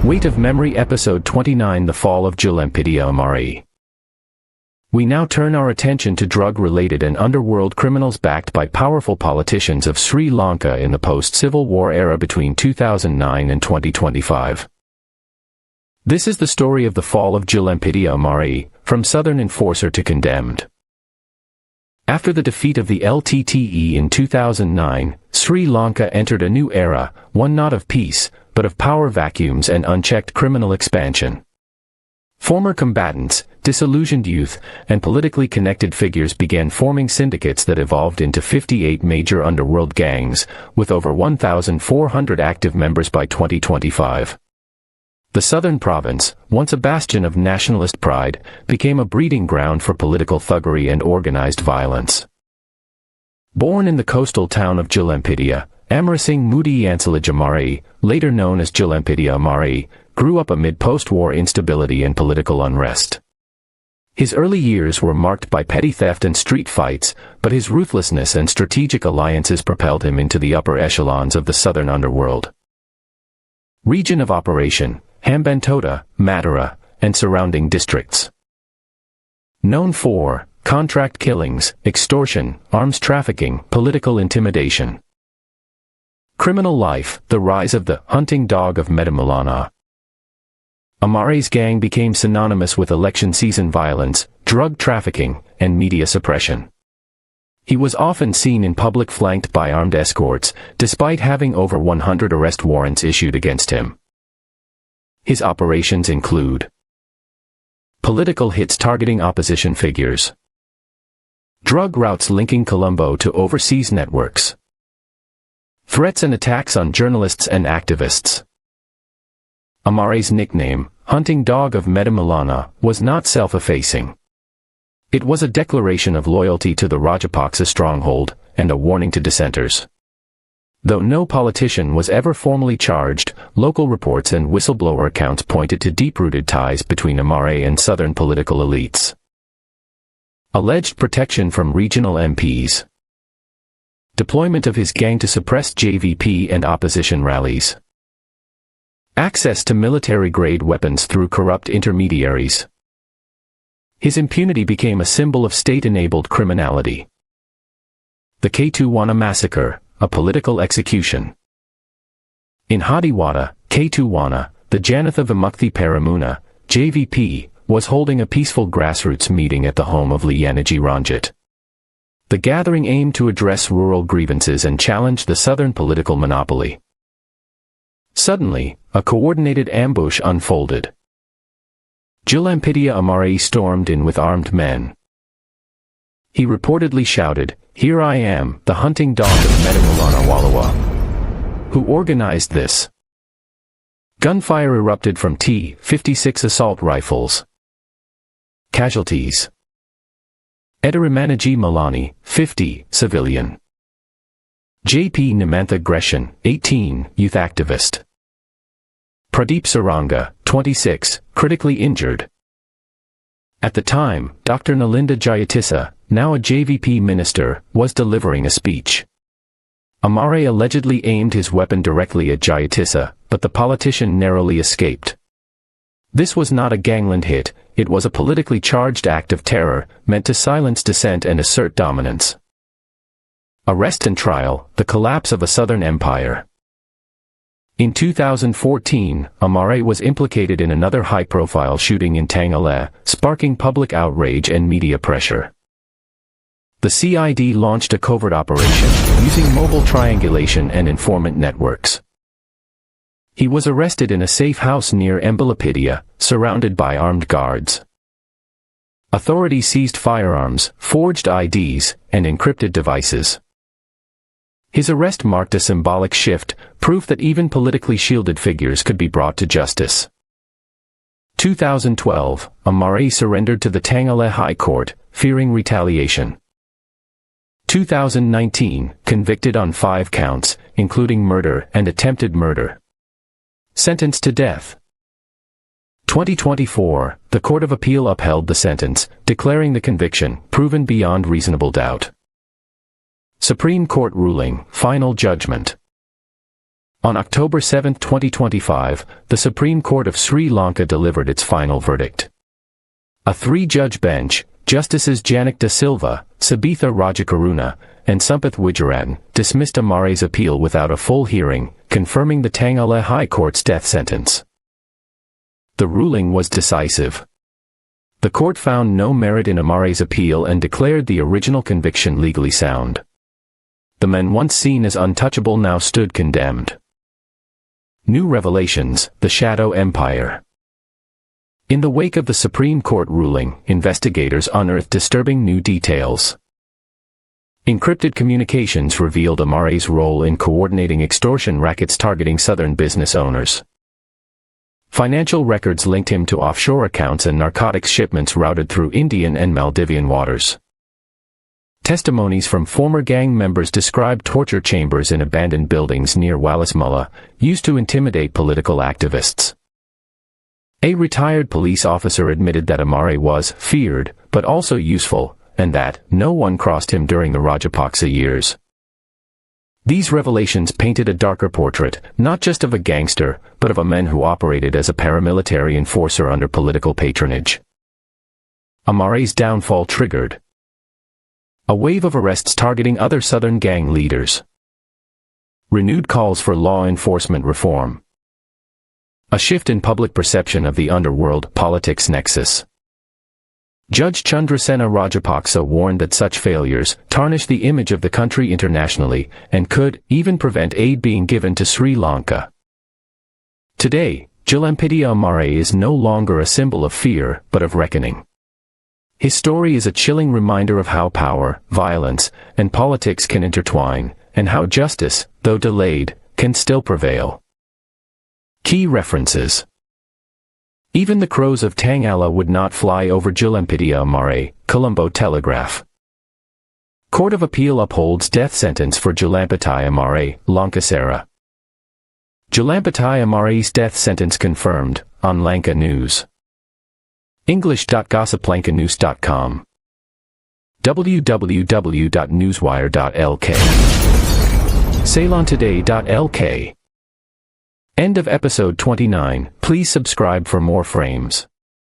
Weight of Memory Episode 29 The Fall of Jalampidiyo Amare. We now turn our attention to drug-related and underworld criminals backed by powerful politicians of Sri Lanka in the post-Civil War era between 2009 and 2025. This is the story of the fall of Julampitiya Amare, from southern enforcer to condemned. After the defeat of the LTTE in 2009, Sri Lanka entered a new era, one not of peace, but of power vacuums and unchecked criminal expansion. Former combatants, disillusioned youth, and politically connected figures began forming syndicates that evolved into 58 major underworld gangs, with over 1,400 active members by 2025. The southern province, once a bastion of nationalist pride, became a breeding ground for political thuggery and organized violence. Born in the coastal town of Julampitiya, Amarasinghe Mudi Amare, later known as Jalampidiyo Amare, grew up amid post-war instability and political unrest. His early years were marked by petty theft and street fights, but his ruthlessness and strategic alliances propelled him into the upper echelons of the southern underworld. Region of operation: Hambantota, Madura, and surrounding districts. Known for contract killings, extortion, arms trafficking, political intimidation. Criminal life: the rise of the hunting dog of Medimulana. Amare's gang became synonymous with election season violence, drug trafficking, and media suppression. He was often seen in public flanked by armed escorts, despite having over 100 arrest warrants issued against him. His operations include political hits targeting opposition figures, drug routes linking Colombo to overseas networks, threats and attacks on journalists and activists. Amare's nickname, Hunting Dog of Medimulana, was not self-effacing. It was a declaration of loyalty to the Rajapaksa stronghold, and a warning to dissenters. Though no politician was ever formally charged, local reports and whistleblower accounts pointed to deep-rooted ties between Amare and southern political elites. Alleged protection from regional MPs. Deployment of his gang to suppress JVP and opposition rallies. Access to military-grade weapons through corrupt intermediaries. His impunity became a symbol of state-enabled criminality. The K2wana Massacre, a political execution. In Hadiwada, K2wana, the Janatha Vimukthi Peramuna, JVP, was holding a peaceful grassroots meeting at the home of Lianaji Ranjit. The gathering aimed to address rural grievances and challenge the southern political monopoly. Suddenly, a coordinated ambush unfolded. Julampitiya Amare stormed in with armed men. He reportedly shouted, "Here I am, the hunting dog of Medimulana Walawa." Who organized this? Gunfire erupted from T-56 assault rifles. Casualties: Edirimanaji Malani, 50, civilian. J.P. Namantha Greshan, 18, youth activist. Pradeep Saranga, 26, critically injured. At the time, Dr. Nalinda Jayatissa, now a JVP minister, was delivering a speech. Amare allegedly aimed his weapon directly at Jayatissa, but the politician narrowly escaped. This was not a gangland hit, it was a politically charged act of terror, meant to silence dissent and assert dominance. Arrest and trial: the collapse of a southern empire. In 2014, Amare was implicated in another high-profile shooting in Tangale, sparking public outrage and media pressure. The CID launched a covert operation, using mobile triangulation and informant networks. He was arrested in a safe house near Julampitiya, surrounded by armed guards. Authorities seized firearms, forged IDs, and encrypted devices. His arrest marked a symbolic shift, proof that even politically shielded figures could be brought to justice. 2012, Amare surrendered to the Tangale High Court, fearing retaliation. 2019, convicted on 5 counts, including murder and attempted murder. Sentenced to death. 2024, the Court of Appeal upheld the sentence, declaring the conviction proven beyond reasonable doubt. Supreme Court ruling, final judgment. On October 7, 2025, the Supreme Court of Sri Lanka delivered its final verdict. A three-judge bench, Justices Janak De Silva, Sabitha Rajakaruna, and Sampath Wijaran, dismissed Amare's appeal without a full hearing, confirming the Tangala High Court's death sentence. The ruling was decisive. The court found no merit in Amare's appeal and declared the original conviction legally sound. The men once seen as untouchable now stood condemned. New revelations, the Shadow Empire. In the wake of the Supreme Court ruling, investigators unearthed disturbing new details. Encrypted communications revealed Amare's role in coordinating extortion rackets targeting southern business owners. Financial records linked him to offshore accounts and narcotics shipments routed through Indian and Maldivian waters. Testimonies from former gang members described torture chambers in abandoned buildings near Wallismulla, used to intimidate political activists. A retired police officer admitted that Amare was feared, but also useful, and that no one crossed him during the Rajapaksa years. These revelations painted a darker portrait, not just of a gangster, but of a man who operated as a paramilitary enforcer under political patronage. Amare's downfall triggered a wave of arrests targeting other southern gang leaders. Renewed calls for law enforcement reform. A shift in public perception of the underworld politics nexus. Judge Chandrasena Rajapaksa warned that such failures tarnish the image of the country internationally and could even prevent aid being given to Sri Lanka. Today, Jalampidiyo Amare is no longer a symbol of fear, but of reckoning. His story is a chilling reminder of how power, violence, and politics can intertwine, and how justice, though delayed, can still prevail. Key references. Even the crows of Tangala would not fly over Julampitiya Amare, Colombo Telegraph. Court of Appeal upholds death sentence for Julampitiya Amare, Lankasera. Julampitiya Amare's death sentence confirmed, on Lanka News. English.gossiplankanews.com. www.newswire.lk. ceylontoday.lk. End of episode 29. Please subscribe for more frames.